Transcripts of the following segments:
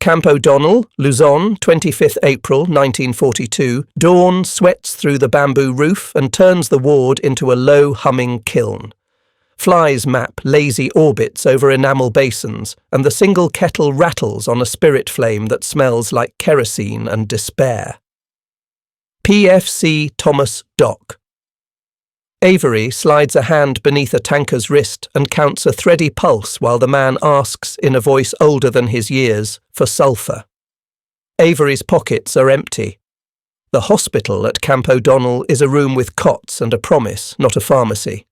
Camp O'Donnell, Luzon, 25th April 1942, dawn sweats through the bamboo roof and turns the ward into a low-humming kiln. Flies map lazy orbits over enamel basins, and the single kettle rattles on a spirit flame that smells like kerosene and despair. PFC Thomas Dock. Avery slides a hand beneath a tanker's wrist and counts a thready pulse while the man asks, in a voice older than his years, for sulphur. Avery's pockets are empty. The hospital at Camp O'Donnell is a room with cots and a promise, not a pharmacy.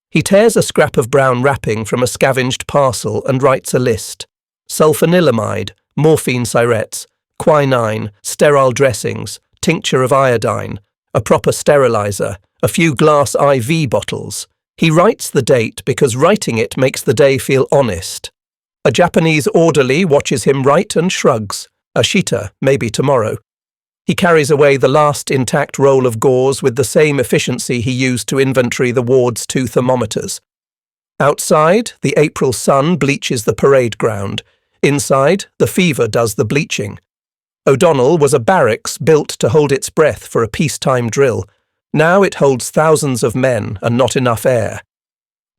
He tears a scrap of brown wrapping from a scavenged parcel and writes a list. Sulfanilamide, morphine syrettes, quinine, sterile dressings, tincture of iodine, a proper sterilizer, a few glass IV bottles. He writes the date because writing it makes the day feel honest. A Japanese orderly watches him write and shrugs. Ashita, maybe tomorrow. He carries away the last intact roll of gauze with the same efficiency he used to inventory the ward's 2 thermometers. Outside, the April sun bleaches the parade ground. Inside, the fever does the bleaching. O'Donnell was a barracks built to hold its breath for a peacetime drill. Now it holds thousands of men and not enough air.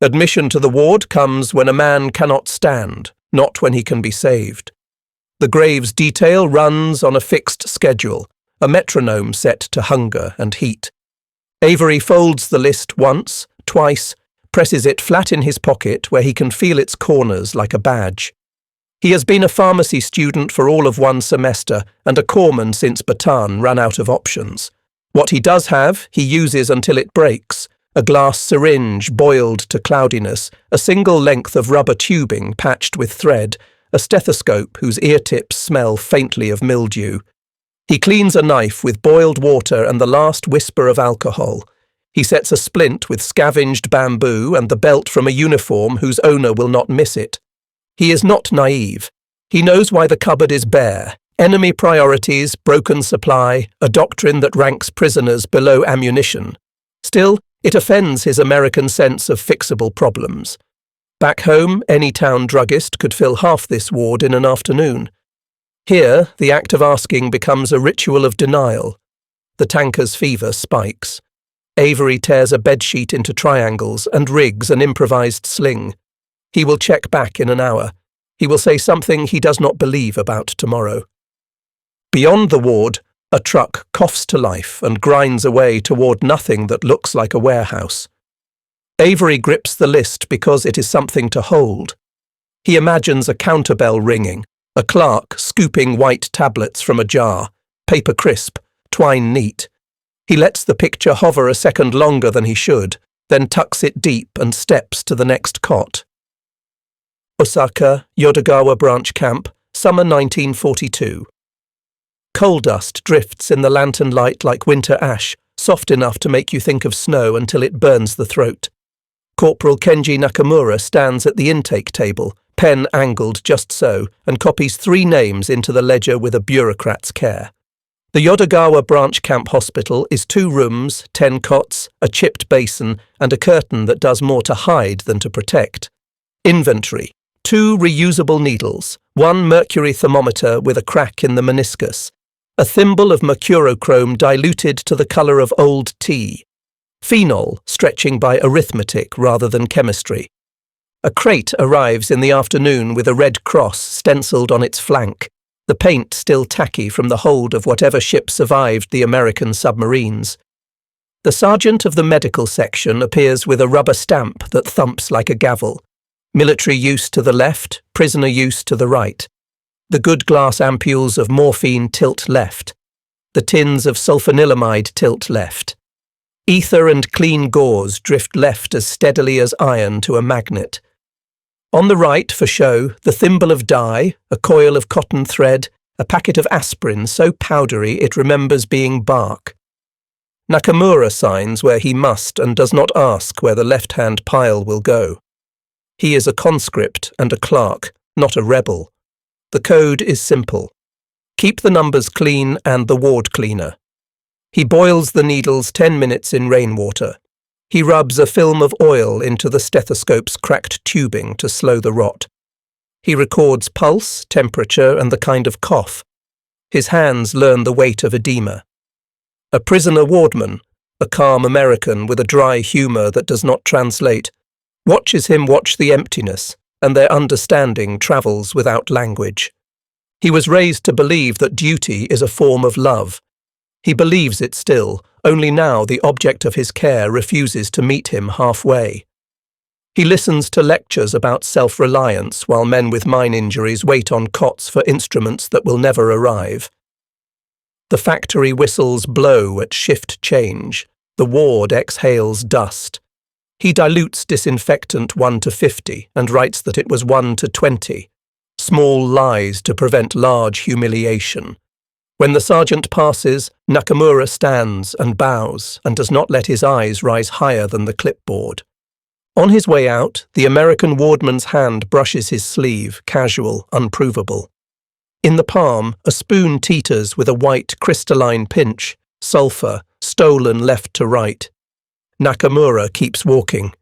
Admission to the ward comes when a man cannot stand, not when he can be saved. The grave's detail runs on a fixed schedule, a metronome set to hunger and heat. Avery folds the list once, twice, presses it flat in his pocket where he can feel its corners like a badge. He has been a pharmacy student for all of 1 semester and a corpsman since Bataan ran out of options. What he does have, he uses until it breaks. A glass syringe boiled to cloudiness, a single length of rubber tubing patched with thread, a stethoscope whose ear tips smell faintly of mildew. He cleans a knife with boiled water and the last whisper of alcohol. He sets a splint with scavenged bamboo and the belt from a uniform whose owner will not miss it. He is not naive. He knows why the cupboard is bare. Enemy priorities, broken supply, a doctrine that ranks prisoners below ammunition. Still, it offends his American sense of fixable problems. Back home, any town druggist could fill half this ward in an afternoon. Here, the act of asking becomes a ritual of denial. The tanker's fever spikes. Avery tears a bedsheet into triangles and rigs an improvised sling. He will check back in an hour. He will say something he does not believe about tomorrow. Beyond the ward, a truck coughs to life and grinds away toward nothing that looks like a warehouse. Avery grips the list because it is something to hold. He imagines a counterbell ringing, a clerk scooping white tablets from a jar, paper crisp, twine neat. He lets the picture hover a second longer than he should, then tucks it deep and steps to the next cot. Osaka, Yodogawa Branch Camp, summer 1942. Coal dust drifts in the lantern light like winter ash, soft enough to make you think of snow until it burns the throat. Corporal Kenji Nakamura stands at the intake table, pen angled just so, and copies 3 names into the ledger with a bureaucrat's care. The Yodogawa Branch Camp Hospital is 2 rooms, 10 cots, a chipped basin, and a curtain that does more to hide than to protect. Inventory: 2 reusable needles, 1 mercury thermometer with a crack in the meniscus, a thimble of mercurochrome diluted to the colour of old tea, phenol stretching by arithmetic rather than chemistry. A crate arrives in the afternoon with a red cross stencilled on its flank, the paint still tacky from the hold of whatever ship survived the American submarines. The sergeant of the medical section appears with a rubber stamp that thumps like a gavel. Military use to the left, prisoner use to the right. The good glass ampules of morphine tilt left. The tins of sulfanilamide tilt left. Ether and clean gauze drift left as steadily as iron to a magnet. On the right, for show, the thimble of dye, a coil of cotton thread, a packet of aspirin so powdery it remembers being bark. Nakamura signs where he must and does not ask where the left-hand pile will go. He is a conscript and a clerk, not a rebel. The code is simple. Keep the numbers clean and the ward cleaner. He boils the needles 10 minutes in rainwater. He rubs a film of oil into the stethoscope's cracked tubing to slow the rot. He records pulse, temperature, and the kind of cough. His hands learn the weight of edema. A prisoner wardman, a calm American with a dry humour that does not translate, watches him watch the emptiness, and their understanding travels without language. He was raised to believe that duty is a form of love. He believes it still, only now the object of his care refuses to meet him halfway. He listens to lectures about self-reliance while men with mine injuries wait on cots for instruments that will never arrive. The factory whistles blow at shift change. The ward exhales dust. He dilutes disinfectant 1 to 50 and writes that it was 1 to 20. Small lies to prevent large humiliation. When the sergeant passes, Nakamura stands and bows and does not let his eyes rise higher than the clipboard. On his way out, the American wardman's hand brushes his sleeve, casual, unprovable. In the palm, a spoon teeters with a white, crystalline pinch, sulphur, stolen left to right. Nakamura keeps walking.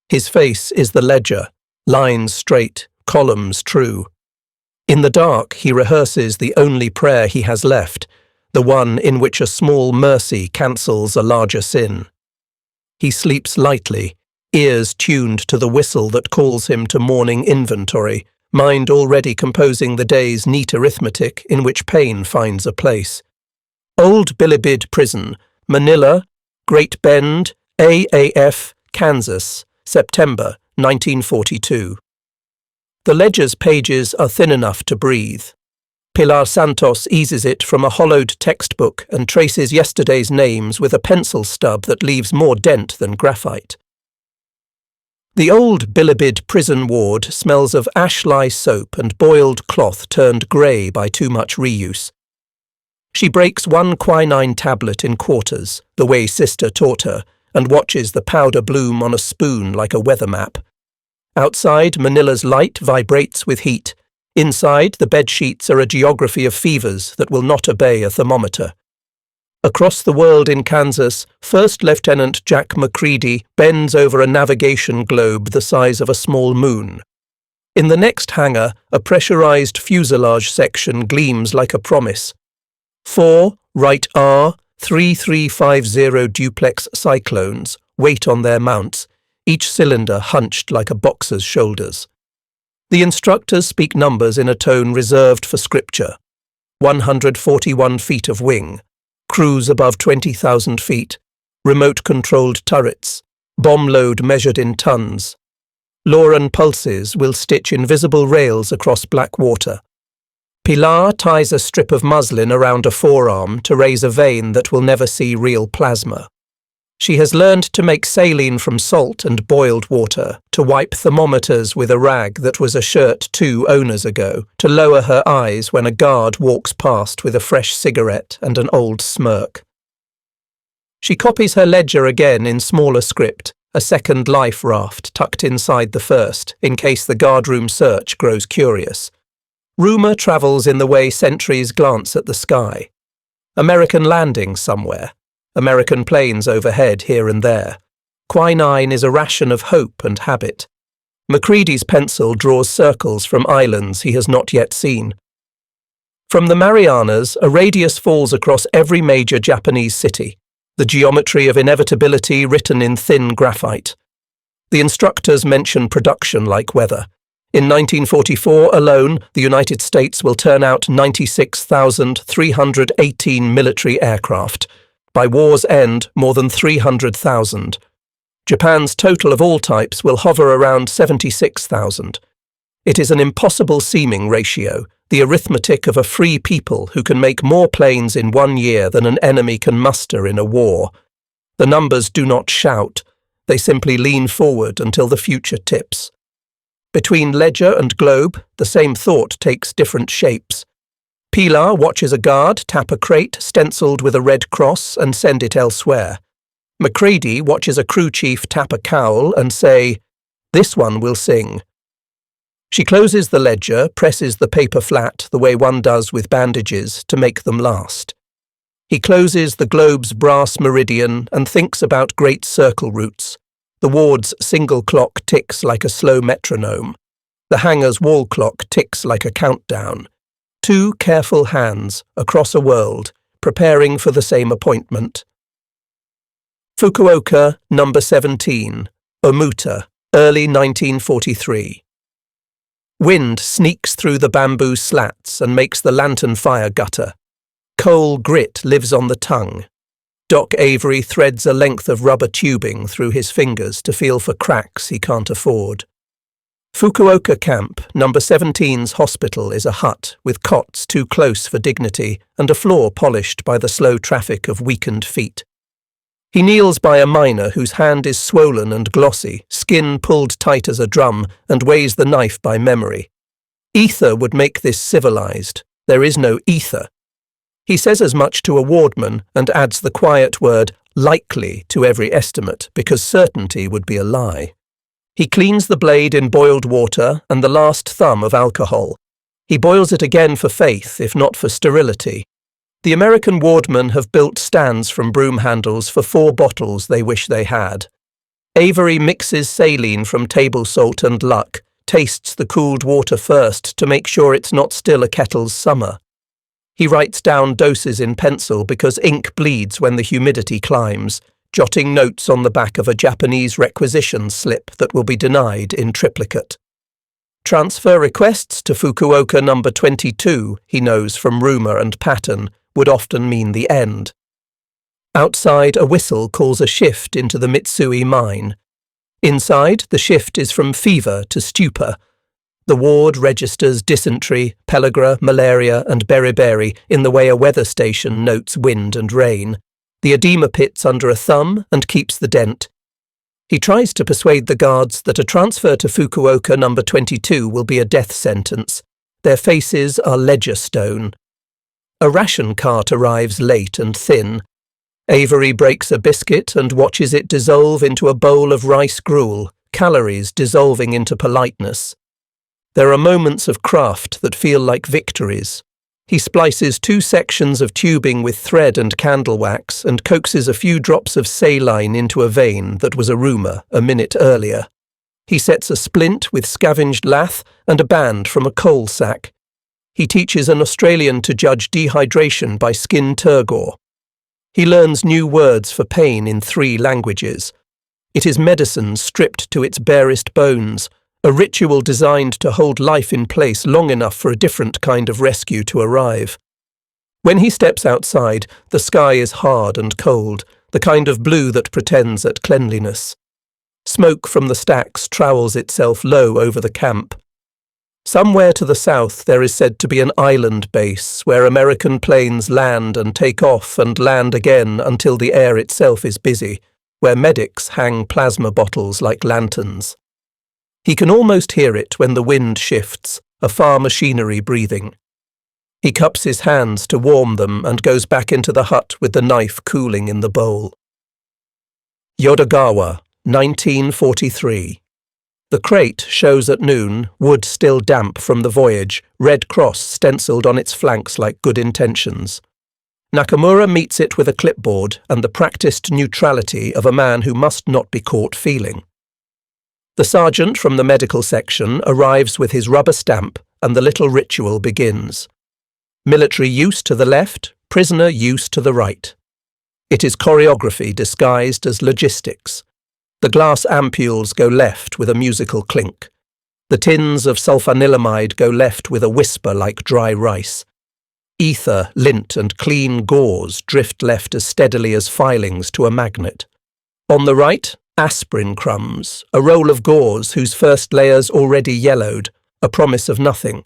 His face is the ledger, lines straight, columns true. In the dark, he rehearses the only prayer he has left, the one in which a small mercy cancels a larger sin. He sleeps lightly, ears tuned to the whistle that calls him to morning inventory, mind already composing the day's neat arithmetic in which pain finds a place. Old Bilibid Prison, Manila, Great Bend, AAF, Kansas, September 1942. The ledger's pages are thin enough to breathe. Pilar Santos eases it from a hollowed textbook and traces yesterday's names with a pencil stub that leaves more dent than graphite. The old Bilibid prison ward smells of ashlie soap and boiled cloth turned grey by too much reuse. She breaks one quinine tablet in quarters, the way Sister taught her, and watches the powder bloom on a spoon like a weather map. Outside, Manila's light vibrates with heat. Inside, the bed sheets are a geography of fevers that will not obey a thermometer. Across the world in Kansas, First Lieutenant Jack Macready bends over a navigation globe the size of a small moon. In the next hangar, a pressurized fuselage section gleams like a promise. 4 right R 3350 duplex Cyclones wait on their mounts, each cylinder hunched like a boxer's shoulders. The instructors speak numbers in a tone reserved for scripture. 141 feet of wing. Cruise above 20,000 feet, remote-controlled turrets, bomb load measured in tons. Lauren pulses will stitch invisible rails across black water. Pilar ties a strip of muslin around a forearm to raise a vein that will never see real plasma. She has learned to make saline from salt and boiled water, to wipe thermometers with a rag that was a shirt 2 owners ago, to lower her eyes when a guard walks past with a fresh cigarette and an old smirk. She copies her ledger again in smaller script, a second life raft tucked inside the first, in case the guardroom search grows curious. Rumour travels in the way sentries glance at the sky. American landing somewhere. American planes overhead here and there. Quinine is a ration of hope and habit. Macready's pencil draws circles from islands he has not yet seen. From the Marianas, a radius falls across every major Japanese city, the geometry of inevitability written in thin graphite. The instructors mention production like weather. In 1944 alone, the United States will turn out 96,318 military aircraft. By war's end, more than 300,000. Japan's total of all types will hover around 76,000. It is an impossible-seeming ratio, the arithmetic of a free people who can make more planes in 1 year than an enemy can muster in a war. The numbers do not shout, they simply lean forward until the future tips. Between ledger and globe, the same thought takes different shapes. Pilar watches a guard tap a crate stenciled with a red cross and send it elsewhere. Macready watches a crew chief tap a cowl and say, "This one will sing." She closes the ledger, presses the paper flat the way one does with bandages to make them last. He closes the globe's brass meridian and thinks about great circle routes. The ward's single clock ticks like a slow metronome. The hangar's wall clock ticks like a countdown. 2 careful hands across a world, preparing for the same appointment. Fukuoka, number 17, Omuta, early 1943. Wind sneaks through the bamboo slats and makes the lantern fire gutter. Coal grit lives on the tongue. Doc Avery threads a length of rubber tubing through his fingers to feel for cracks he can't afford. Fukuoka Camp, number 17's hospital, is a hut with cots too close for dignity and a floor polished by the slow traffic of weakened feet. He kneels by a miner whose hand is swollen and glossy, skin pulled tight as a drum, and weighs the knife by memory. Ether would make this civilized. There is no ether. He says as much to a wardman and adds the quiet word likely to every estimate, because certainty would be a lie. He cleans the blade in boiled water and the last thumb of alcohol. He boils it again for faith, if not for sterility. The American wardmen have built stands from broom handles for 4 bottles they wish they had. Avery mixes saline from table salt and luck, tastes the cooled water first to make sure it's not still a kettle's summer. He writes down doses in pencil because ink bleeds when the humidity climbs, jotting notes on the back of a Japanese requisition slip that will be denied in triplicate. Transfer requests to Fukuoka number 22, he knows from rumour and pattern, would often mean the end. Outside, a whistle calls a shift into the Mitsui mine. Inside, the shift is from fever to stupor. The ward registers dysentery, pellagra, malaria and beriberi in the way a weather station notes wind and rain. The edema pits under a thumb and keeps the dent. He tries to persuade the guards that a transfer to Fukuoka number 22 will be a death sentence. Their faces are ledger stone. A ration cart arrives late and thin. Avery breaks a biscuit and watches it dissolve into a bowl of rice gruel, calories dissolving into politeness. There are moments of craft that feel like victories. He splices 2 sections of tubing with thread and candle wax and coaxes a few drops of saline into a vein that was a rumour a minute earlier. He sets a splint with scavenged lath and a band from a coal sack. He teaches an Australian to judge dehydration by skin turgor. He learns new words for pain in 3 languages. It is medicine stripped to its barest bones, a ritual designed to hold life in place long enough for a different kind of rescue to arrive. When he steps outside, the sky is hard and cold, the kind of blue that pretends at cleanliness. Smoke from the stacks trowels itself low over the camp. Somewhere to the south there is said to be an island base where American planes land and take off and land again until the air itself is busy, where medics hang plasma bottles like lanterns. He can almost hear it when the wind shifts, a far machinery breathing. He cups his hands to warm them and goes back into the hut with the knife cooling in the bowl. Yodagawa, 1943. The crate shows at noon, wood still damp from the voyage, Red Cross stencilled on its flanks like good intentions. Nakamura meets it with a clipboard and the practised neutrality of a man who must not be caught feeling. The sergeant from the medical section arrives with his rubber stamp and the little ritual begins. Military use to the left, prisoner use to the right. It is choreography disguised as logistics. The glass ampules go left with a musical clink. The tins of sulfanilamide go left with a whisper like dry rice. Ether, lint and clean gauze drift left as steadily as filings to a magnet. On the right, aspirin crumbs, a roll of gauze whose first layer's already yellowed, a promise of nothing.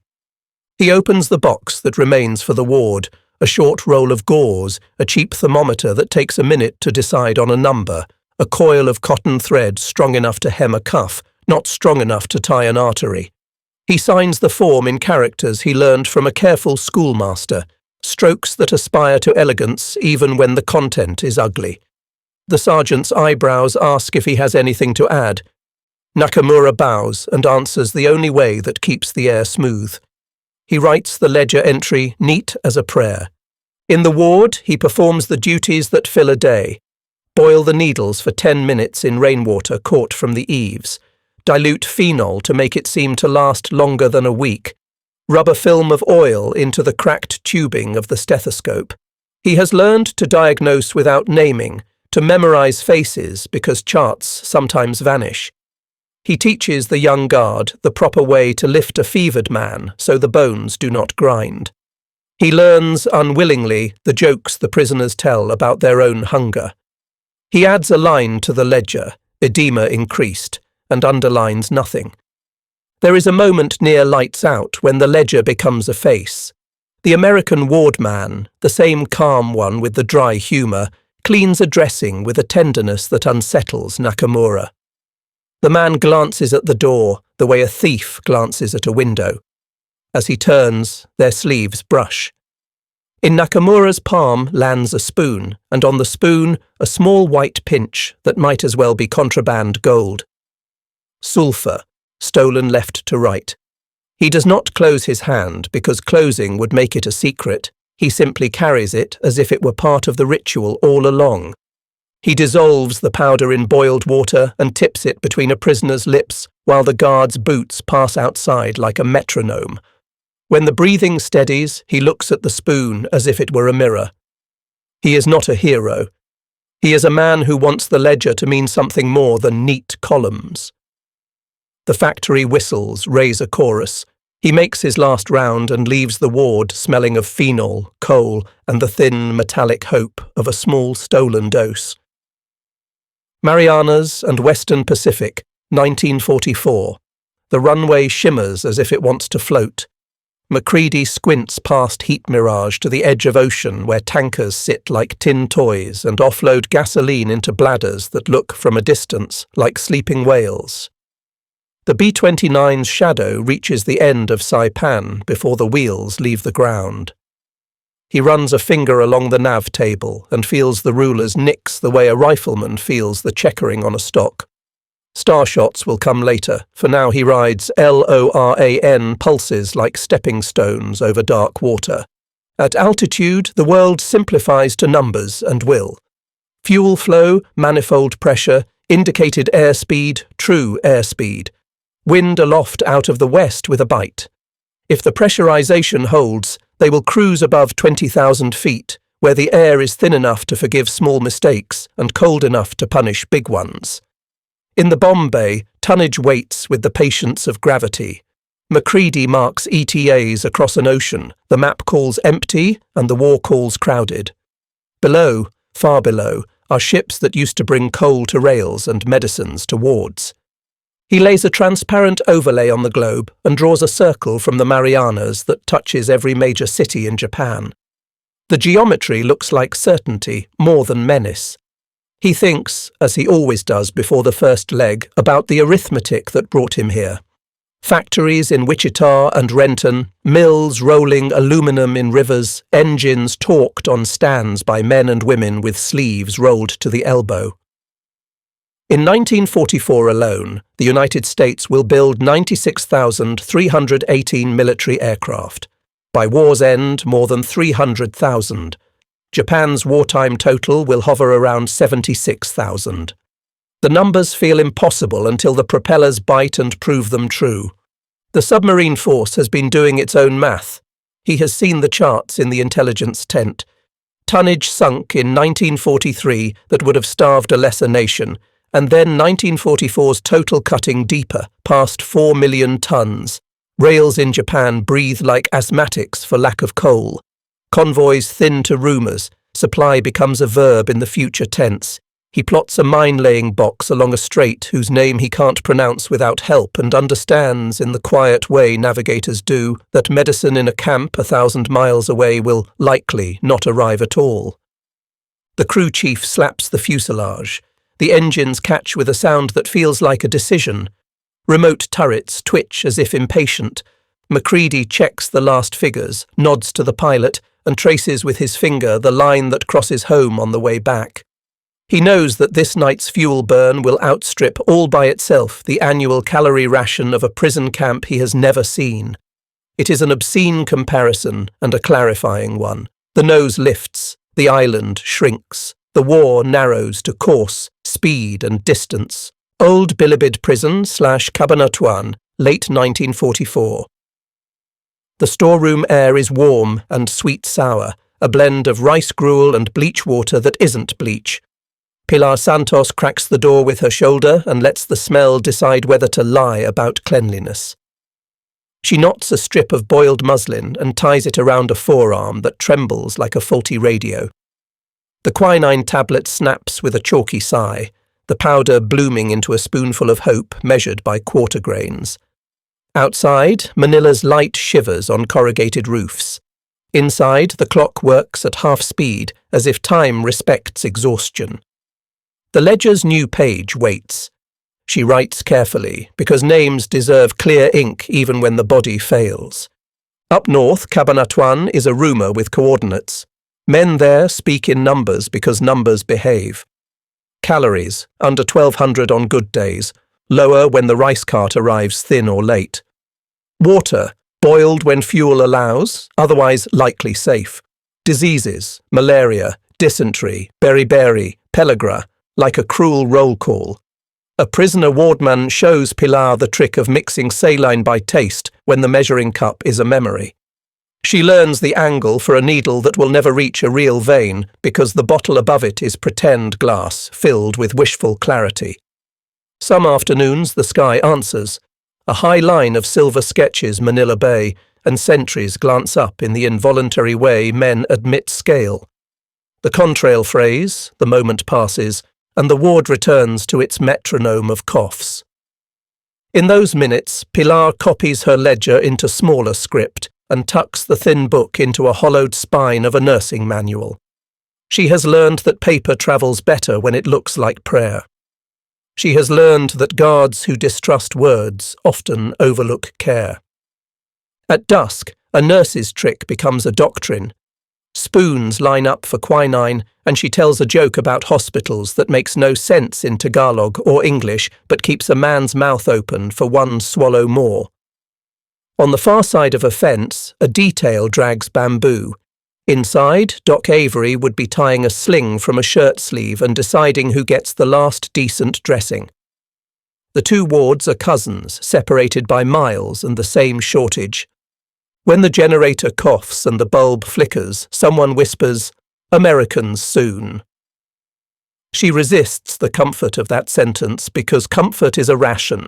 He opens the box that remains for the ward, a short roll of gauze, a cheap thermometer that takes a minute to decide on a number, a coil of cotton thread strong enough to hem a cuff, not strong enough to tie an artery. He signs the form in characters he learned from a careful schoolmaster, strokes that aspire to elegance even when the content is ugly. The sergeant's eyebrows ask if he has anything to add. Nakamura bows and answers the only way that keeps the air smooth. He writes the ledger entry neat as a prayer. In the ward, he performs the duties that fill a day. Boil the needles for 10 minutes in rainwater caught from the eaves. dilute phenol to make it seem to last longer than a week, rub a film of oil into the cracked tubing of the stethoscope. He has learned to diagnose without naming, to memorize faces because charts sometimes vanish. He teaches the young guard the proper way to lift a fevered man so the bones do not grind. He learns unwillingly the jokes the prisoners tell about their own hunger. He adds a line to the ledger, edema increased, and underlines nothing. There is a moment near lights out when the ledger becomes a face. The American ward man, the same calm one with the dry humour, cleans a dressing with a tenderness that unsettles Nakamura. The man glances at the door the way a thief glances at a window. As he turns, their sleeves brush. In Nakamura's palm lands a spoon, and on the spoon a small white pinch that might as well be contraband gold. Sulphur, stolen left to right. He does not close his hand because closing would make it a secret. He simply carries it as if it were part of the ritual all along. He dissolves the powder in boiled water and tips it between a prisoner's lips while the guard's boots pass outside like a metronome. When the breathing steadies, he looks at the spoon as if it were a mirror. He is not a hero. He is a man who wants the ledger to mean something more than neat columns. The factory whistles raise a chorus. He makes his last round and leaves the ward smelling of phenol, coal, and the thin metallic hope of a small stolen dose. Marianas and Western Pacific, 1944. The runway shimmers as if it wants to float. Macready squints past heat mirage to the edge of ocean where tankers sit like tin toys and offload gasoline into bladders that look from a distance like sleeping whales. The B-29's shadow reaches the end of Saipan before the wheels leave the ground. He runs a finger along the nav table and feels the ruler's nicks the way a rifleman feels the checkering on a stock. Star shots will come later, for now he rides LORAN pulses like stepping stones over dark water. At altitude, the world simplifies to numbers and will. Fuel flow, manifold pressure, indicated airspeed, true airspeed. Wind aloft out of the west with a bite. If the pressurization holds, they will cruise above 20,000 feet, where the air is thin enough to forgive small mistakes and cold enough to punish big ones. In the bomb bay, tonnage waits with the patience of gravity. Macready marks ETAs across an ocean. The map calls empty and the war calls crowded. Below, far below, are ships that used to bring coal to rails and medicines to wards. He lays a transparent overlay on the globe and draws a circle from the Marianas that touches every major city in Japan. The geometry looks like certainty more than menace. He thinks, as he always does before the first leg, about the arithmetic that brought him here. Factories in Wichita and Renton, mills rolling aluminum in rivers, engines torqued on stands by men and women with sleeves rolled to the elbow. In 1944 alone, the United States will build 96,318 military aircraft. By war's end, more than 300,000. Japan's wartime total will hover around 76,000. The numbers feel impossible until the propellers bite and prove them true. The submarine force has been doing its own math. He has seen the charts in the intelligence tent. Tonnage sunk in 1943 that would have starved a lesser nation, and then 1944's total cutting deeper, past 4 million tons. Rails in Japan breathe like asthmatics for lack of coal. Convoys thin to rumours. Supply becomes a verb in the future tense. He plots a mine-laying box along a strait whose name he can't pronounce without help and understands, in the quiet way navigators do, that medicine in a camp 1,000 miles away will likely not arrive at all. The crew chief slaps the fuselage. The engines catch with a sound that feels like a decision. Remote turrets twitch as if impatient. Macready checks the last figures, nods to the pilot, and traces with his finger the line that crosses home on the way back. He knows that this night's fuel burn will outstrip all by itself the annual calorie ration of a prison camp he has never seen. It is an obscene comparison and a clarifying one. The nose lifts, the island shrinks, the war narrows to course, speed and distance. Old Bilibid Prison / Cabanatuan, late 1944. The storeroom air is warm and sweet-sour, a blend of rice gruel and bleach water that isn't bleach. Pilar Santos cracks the door with her shoulder and lets the smell decide whether to lie about cleanliness. She knots a strip of boiled muslin and ties it around a forearm that trembles like a faulty radio. The quinine tablet snaps with a chalky sigh, the powder blooming into a spoonful of hope measured by quarter grains. Outside, Manila's light shivers on corrugated roofs. Inside, the clock works at half speed, as if time respects exhaustion. The ledger's new page waits. She writes carefully, because names deserve clear ink even when the body fails. Up north, Cabanatuan is a rumour with coordinates. Men there speak in numbers because numbers behave. Calories, under 1,200 on good days, lower when the rice cart arrives thin or late. Water, boiled when fuel allows, otherwise likely safe. Diseases, malaria, dysentery, beriberi, pellagra, like a cruel roll call. A prisoner wardman shows Pilar the trick of mixing saline by taste when the measuring cup is a memory. She learns the angle for a needle that will never reach a real vein because the bottle above it is pretend glass filled with wishful clarity. Some afternoons the sky answers. A high line of silver sketches Manila Bay, and sentries glance up in the involuntary way men admit scale. The contrail phrase, the moment passes, and the ward returns to its metronome of coughs. In those minutes, Pilar copies her ledger into smaller script and tucks the thin book into a hollowed spine of a nursing manual. She has learned that paper travels better when it looks like prayer. She has learned that guards who distrust words often overlook care. At dusk, a nurse's trick becomes a doctrine. Spoons line up for quinine, and she tells a joke about hospitals that makes no sense in Tagalog or English but keeps a man's mouth open for one swallow more. On the far side of a fence, a detail drags bamboo. Inside, Doc Avery would be tying a sling from a shirt sleeve and deciding who gets the last decent dressing. The two wards are cousins, separated by miles and the same shortage. When the generator coughs and the bulb flickers, someone whispers, "Americans soon." She resists the comfort of that sentence because comfort is a ration.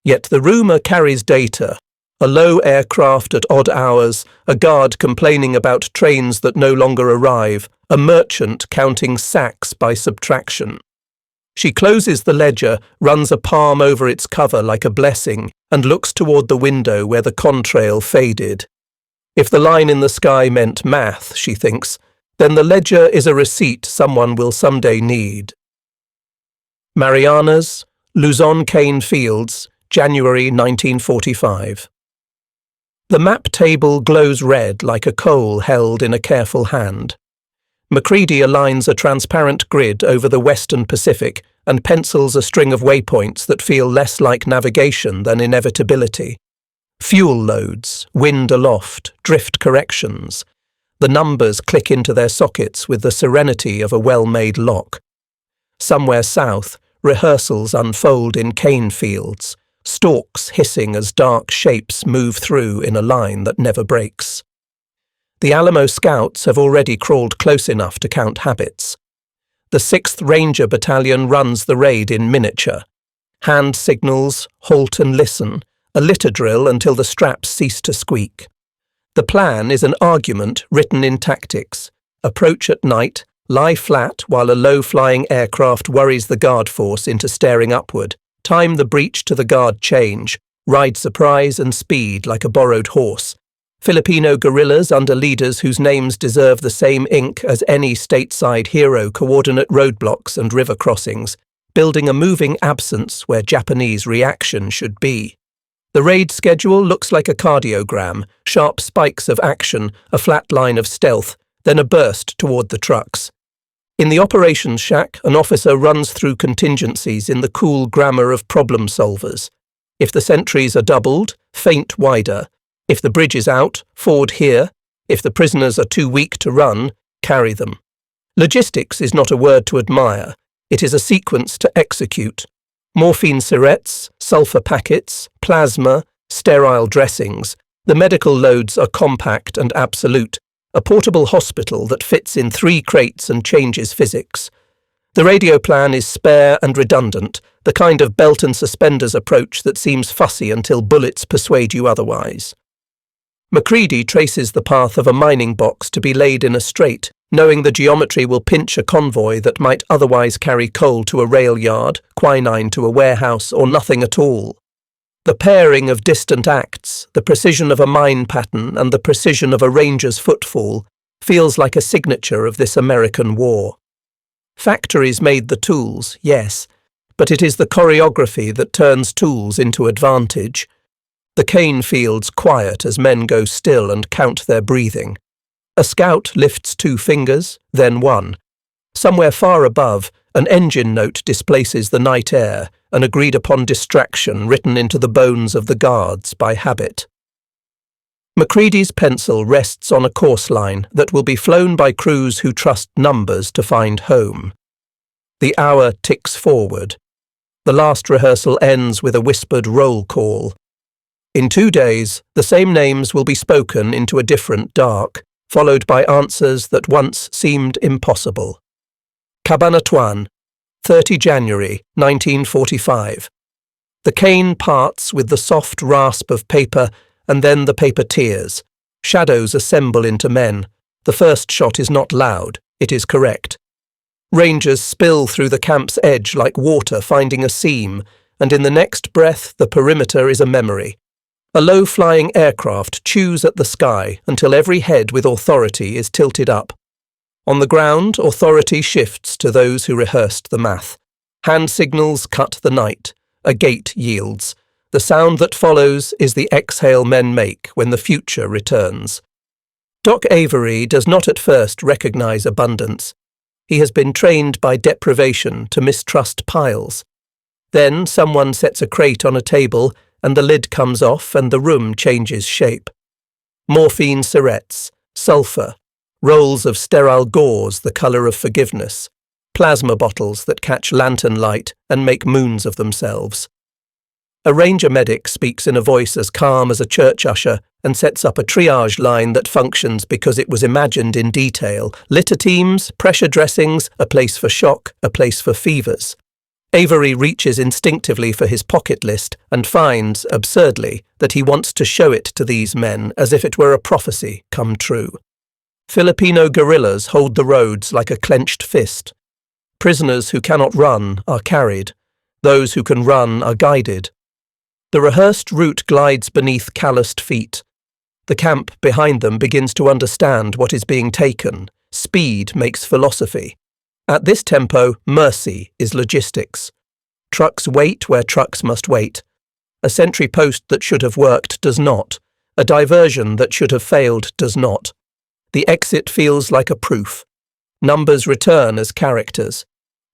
Yet the rumour carries data. A low aircraft at odd hours, a guard complaining about trains that no longer arrive, a merchant counting sacks by subtraction. She closes the ledger, runs a palm over its cover like a blessing, and looks toward the window where the contrail faded. If the line in the sky meant math, she thinks, then the ledger is a receipt someone will someday need. Mariana's, Luzon Cane Fields, January 1945. The map table glows red like a coal held in a careful hand. Macready aligns a transparent grid over the western Pacific and pencils a string of waypoints that feel less like navigation than inevitability. Fuel loads, wind aloft, drift corrections. The numbers click into their sockets with the serenity of a well-made lock. Somewhere south, rehearsals unfold in cane fields, stalks hissing as dark shapes move through in a line that never breaks. The Alamo Scouts have already crawled close enough to count habits. The 6th Ranger Battalion runs the raid in miniature. Hand signals, halt and listen, a litter drill until the straps cease to squeak. The plan is an argument written in tactics. Approach at night, lie flat while a low-flying aircraft worries the guard force into staring upward. Time the breach to the guard change, ride surprise and speed like a borrowed horse. Filipino guerrillas under leaders whose names deserve the same ink as any stateside hero coordinate roadblocks and river crossings, building a moving absence where Japanese reaction should be. The raid schedule looks like a cardiogram, sharp spikes of action, a flat line of stealth, then a burst toward the trucks. In the operations shack, an officer runs through contingencies in the cool grammar of problem solvers. If the sentries are doubled, feint wider. If the bridge is out, ford here. If the prisoners are too weak to run, carry them. Logistics is not a word to admire. It is a sequence to execute. Morphine syrettes, sulfur packets, plasma, sterile dressings. The medical loads are compact and absolute, a portable hospital that fits in 3 crates and changes physics. The radio plan is spare and redundant, the kind of belt and suspenders approach that seems fussy until bullets persuade you otherwise. Macready traces the path of a mining box to be laid in a straight, knowing the geometry will pinch a convoy that might otherwise carry coal to a rail yard, quinine to a warehouse, or nothing at all. The pairing of distant acts, the precision of a mine pattern and the precision of a ranger's footfall, feels like a signature of this American war. Factories made the tools, yes, but it is the choreography that turns tools into advantage. The cane fields quiet as men go still and count their breathing. A scout lifts 2 fingers, then 1. Somewhere far above, an engine note displaces the night air, an agreed-upon distraction written into the bones of the guards by habit. Macready's pencil rests on a course line that will be flown by crews who trust numbers to find home. The hour ticks forward. The last rehearsal ends with a whispered roll call. In 2 days, the same names will be spoken into a different dark, followed by answers that once seemed impossible. Cabanatuan, 30 January 1945. The cane parts with the soft rasp of paper, and then the paper tears. Shadows assemble into men. The first shot is not loud, it is correct. Rangers spill through the camp's edge like water finding a seam, and in the next breath the perimeter is a memory. A low-flying aircraft chews at the sky until every head with authority is tilted up. On the ground, authority shifts to those who rehearsed the math. Hand signals cut the night. A gate yields. The sound that follows is the exhale men make when the future returns. Doc Avery does not at first recognize abundance. He has been trained by deprivation to mistrust piles. Then someone sets a crate on a table, and the lid comes off and the room changes shape. Morphine syrettes, sulfur, rolls of sterile gauze the colour of forgiveness, plasma bottles that catch lantern light and make moons of themselves. A ranger medic speaks in a voice as calm as a church usher and sets up a triage line that functions because it was imagined in detail. Litter teams, pressure dressings, a place for shock, a place for fevers. Avery reaches instinctively for his pocket list and finds, absurdly, that he wants to show it to these men as if it were a prophecy come true. Filipino guerrillas hold the roads like a clenched fist. Prisoners who cannot run are carried. Those who can run are guided. The rehearsed route glides beneath calloused feet. The camp behind them begins to understand what is being taken. Speed makes philosophy. At this tempo, mercy is logistics. Trucks wait where trucks must wait. A sentry post that should have worked does not. A diversion that should have failed does not. The exit feels like a proof. Numbers return as characters.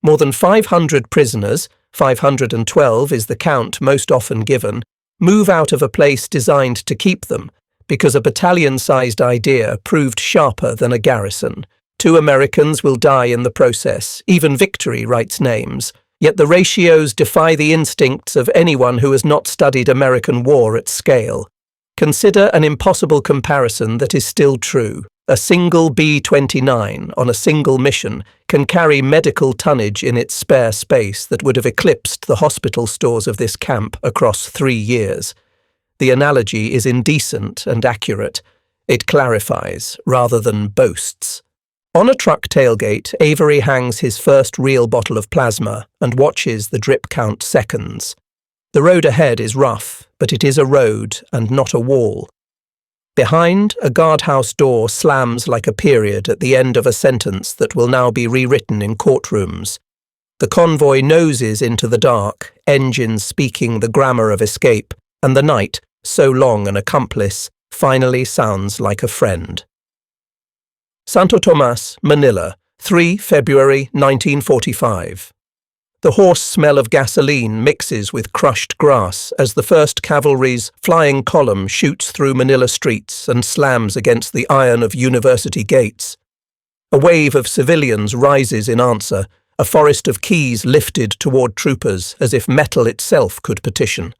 More than 500 prisoners, 512 is the count most often given, move out of a place designed to keep them, because a battalion-sized idea proved sharper than a garrison. 2 Americans will die in the process, even victory writes names, yet the ratios defy the instincts of anyone who has not studied American war at scale. Consider an impossible comparison that is still true. A single B-29 on a single mission can carry medical tonnage in its spare space that would have eclipsed the hospital stores of this camp across 3 years. The analogy is indecent and accurate. It clarifies rather than boasts. On a truck tailgate, Avery hangs his first real bottle of plasma and watches the drip count seconds. The road ahead is rough, but it is a road and not a wall. Behind, a guardhouse door slams like a period at the end of a sentence that will now be rewritten in courtrooms. The convoy noses into the dark, engines speaking the grammar of escape, and the night, so long an accomplice, finally sounds like a friend. Santo Tomas, Manila, 3 February 1945. The hoarse smell of gasoline mixes with crushed grass as the 1st Cavalry's flying column shoots through Manila streets and slams against the iron of university gates. A wave of civilians rises in answer, a forest of keys lifted toward troopers as if metal itself could petition.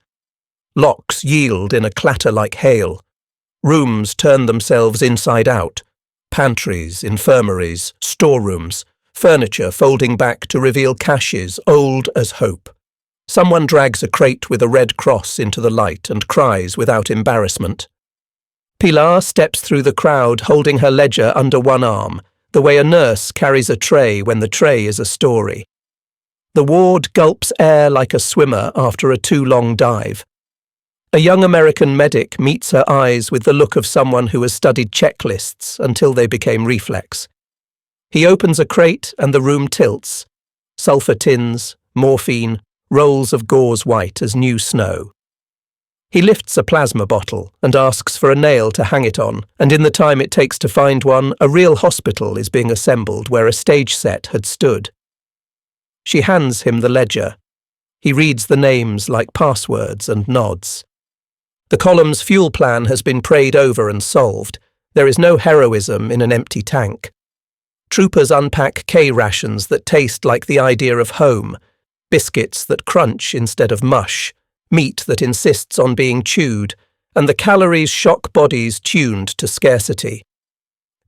Locks yield in a clatter like hail. Rooms turn themselves inside out. Pantries, infirmaries, storerooms, furniture folding back to reveal caches old as hope. Someone drags a crate with a red cross into the light and cries without embarrassment. Pilar steps through the crowd holding her ledger under one arm, the way a nurse carries a tray when the tray is a story. The ward gulps air like a swimmer after a too long dive. A young American medic meets her eyes with the look of someone who has studied checklists until they became reflex. He opens a crate and the room tilts. Sulfur tins, morphine, rolls of gauze white as new snow. He lifts a plasma bottle and asks for a nail to hang it on, and in the time it takes to find one, a real hospital is being assembled where a stage set had stood. She hands him the ledger. He reads the names like passwords and nods. The column's fuel plan has been prayed over and solved. There is no heroism in an empty tank. Troopers unpack K-rations that taste like the idea of home, biscuits that crunch instead of mush, meat that insists on being chewed, and the calories shock bodies tuned to scarcity.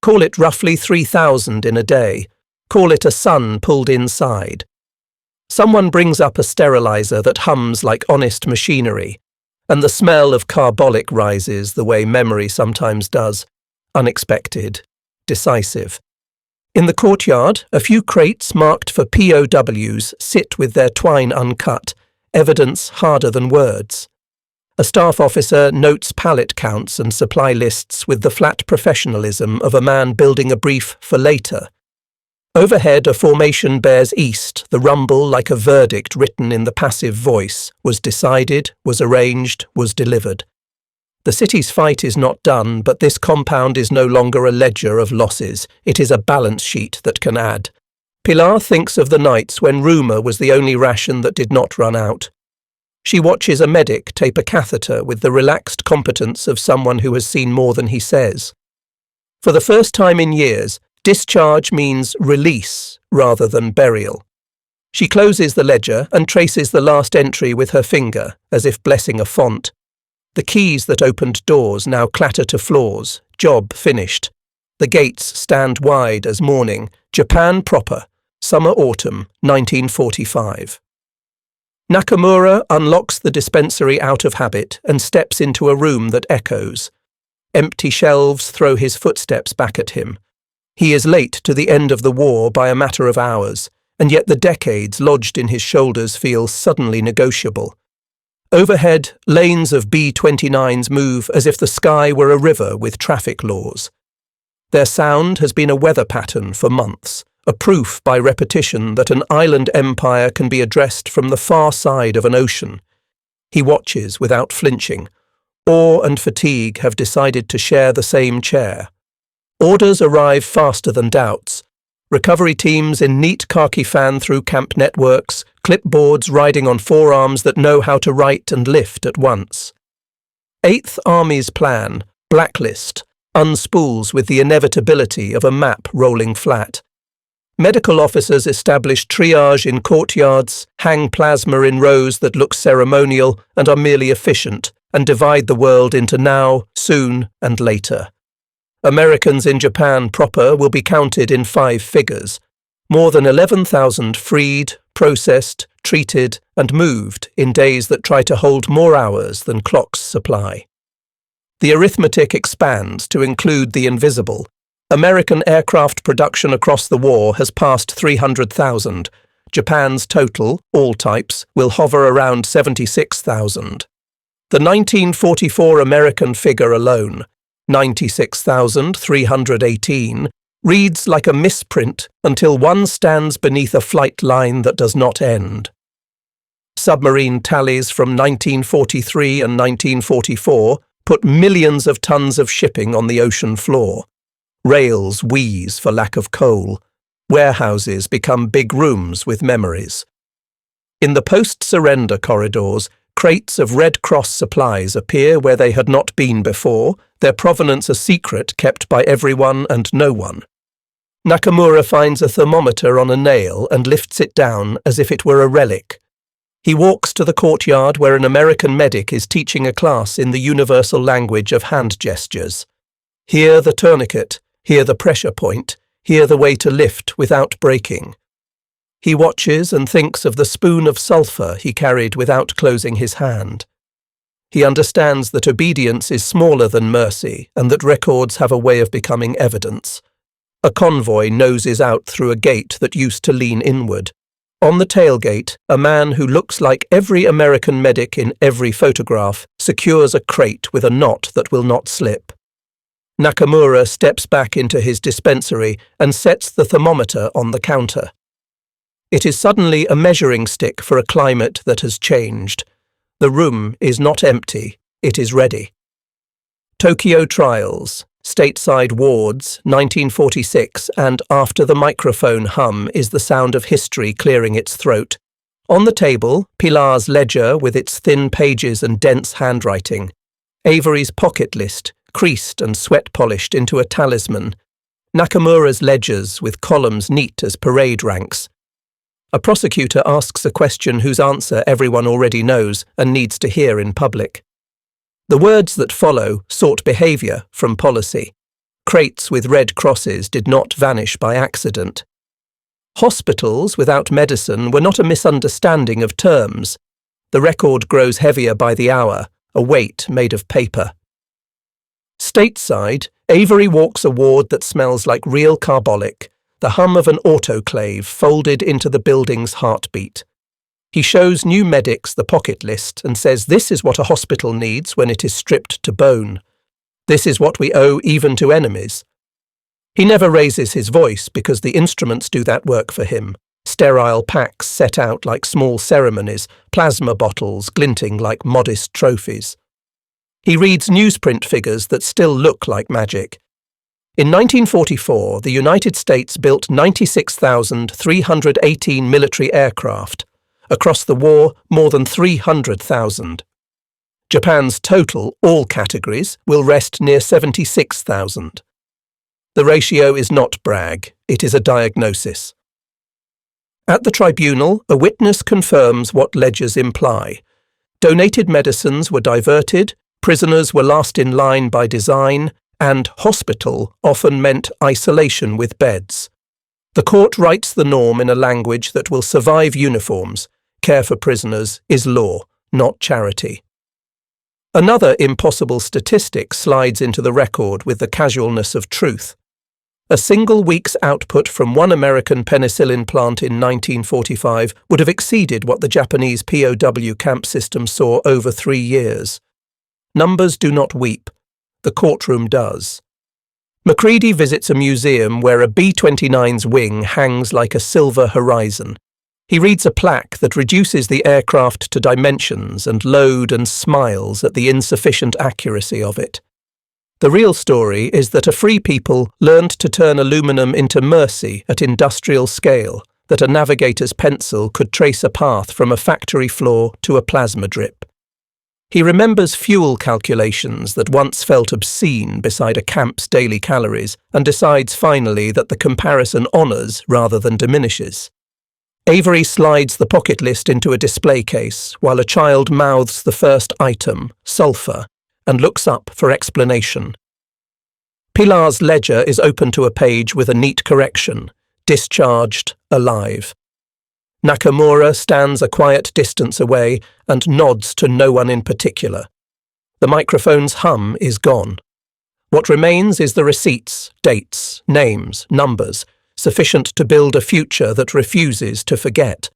Call it roughly 3,000 in a day. Call it a sun pulled inside. Someone brings up a sterilizer that hums like honest machinery, and the smell of carbolic rises the way memory sometimes does, unexpected, decisive. In the courtyard, a few crates marked for POWs sit with their twine uncut, evidence harder than words. A staff officer notes pallet counts and supply lists with the flat professionalism of a man building a brief for later. Overhead, a formation bears east, the rumble like a verdict written in the passive voice, was decided, was arranged, was delivered. The city's fight is not done, but this compound is no longer a ledger of losses. It is a balance sheet that can add. Pilar thinks of the nights when rumour was the only ration that did not run out. She watches a medic tape a catheter with the relaxed competence of someone who has seen more than he says. For the first time in years, discharge means release rather than burial. She closes the ledger and traces the last entry with her finger, as if blessing a font. The keys that opened doors now clatter to floors. Job finished. The gates stand wide as morning. Japan proper. Summer-autumn, 1945. Nakamura unlocks the dispensary out of habit and steps into a room that echoes. Empty shelves throw his footsteps back at him. He is late to the end of the war by a matter of hours, and yet the decades lodged in his shoulders feel suddenly negotiable. Overhead, lanes of B-29s move as if the sky were a river with traffic laws. Their sound has been a weather pattern for months, a proof by repetition that an island empire can be addressed from the far side of an ocean. He watches without flinching. Awe and fatigue have decided to share the same chair. Orders arrive faster than doubts. Recovery teams in neat khaki fan through camp networks, clipboards riding on forearms that know how to write and lift at once. 8th Army's plan, blacklist, unspools with the inevitability of a map rolling flat. Medical officers establish triage in courtyards, hang plasma in rows that look ceremonial and are merely efficient, and divide the world into now, soon, and later. Americans in Japan proper will be counted in 5 figures. More than 11,000 freed, processed, treated, and moved in days that try to hold more hours than clocks supply. The arithmetic expands to include the invisible. American aircraft production across the war has passed 300,000. Japan's total, all types, will hover around 76,000. The 1944 American figure alone, 96,318, reads like a misprint until one stands beneath a flight line that does not end. Submarine tallies from 1943 and 1944 put millions of tons of shipping on the ocean floor. Rails wheeze for lack of coal. Warehouses become big rooms with memories. In the post-surrender corridors, crates of Red Cross supplies appear where they had not been before, their provenance a secret kept by everyone and no one. Nakamura finds a thermometer on a nail and lifts it down as if it were a relic. He walks to the courtyard where an American medic is teaching a class in the universal language of hand gestures. Here the tourniquet, here the pressure point, here the way to lift without breaking. He watches and thinks of the spoon of sulphur he carried without closing his hand. He understands that obedience is smaller than mercy and that records have a way of becoming evidence. A convoy noses out through a gate that used to lean inward. On the tailgate, a man who looks like every American medic in every photograph secures a crate with a knot that will not slip. Nakamura steps back into his dispensary and sets the thermometer on the counter. It is suddenly a measuring stick for a climate that has changed. The room is not empty, it is ready. Tokyo Trials, Stateside Wards, 1946, and After the Microphone Hum is the sound of history clearing its throat. On the table, Pilar's ledger with its thin pages and dense handwriting. Avery's pocket list, creased and sweat-polished into a talisman. Nakamura's ledgers with columns neat as parade ranks. A prosecutor asks a question whose answer everyone already knows and needs to hear in public. The words that follow sought behaviour from policy. Crates with red crosses did not vanish by accident. Hospitals without medicine were not a misunderstanding of terms. The record grows heavier by the hour, a weight made of paper. Stateside, Avery walks a ward that smells like real carbolic, the hum of an autoclave folded into the building's heartbeat. He shows new medics the pocket list and says this is what a hospital needs when it is stripped to bone. This is what we owe even to enemies. He never raises his voice because the instruments do that work for him. Sterile packs set out like small ceremonies, plasma bottles glinting like modest trophies. He reads newsprint figures that still look like magic. In 1944, the United States built 96,318 military aircraft. Across the war, more than 300,000. Japan's total, all categories, will rest near 76,000. The ratio is not brag, it is a diagnosis. At the tribunal, a witness confirms what ledgers imply. Donated medicines were diverted, prisoners were last in line by design, and hospital often meant isolation with beds. The court writes the norm in a language that will survive uniforms. Care for prisoners is law, not charity. Another impossible statistic slides into the record with the casualness of truth. A single week's output from one American penicillin plant in 1945 would have exceeded what the Japanese POW camp system saw over 3 years. Numbers do not weep. The courtroom does. Macready visits a museum where a B-29's wing hangs like a silver horizon. He reads a plaque that reduces the aircraft to dimensions and load and smiles at the insufficient accuracy of it. The real story is that a free people learned to turn aluminum into mercy at industrial scale, that a navigator's pencil could trace a path from a factory floor to a plasma drip. He remembers fuel calculations that once felt obscene beside a camp's daily calories and decides finally that the comparison honours rather than diminishes. Avery slides the pocket list into a display case while a child mouths the first item, sulphur, and looks up for explanation. Pilar's ledger is open to a page with a neat correction, discharged, alive. Nakamura stands a quiet distance away and nods to no one in particular. The microphone's hum is gone. What remains is the receipts, dates, names, numbers, sufficient to build a future that refuses to forget.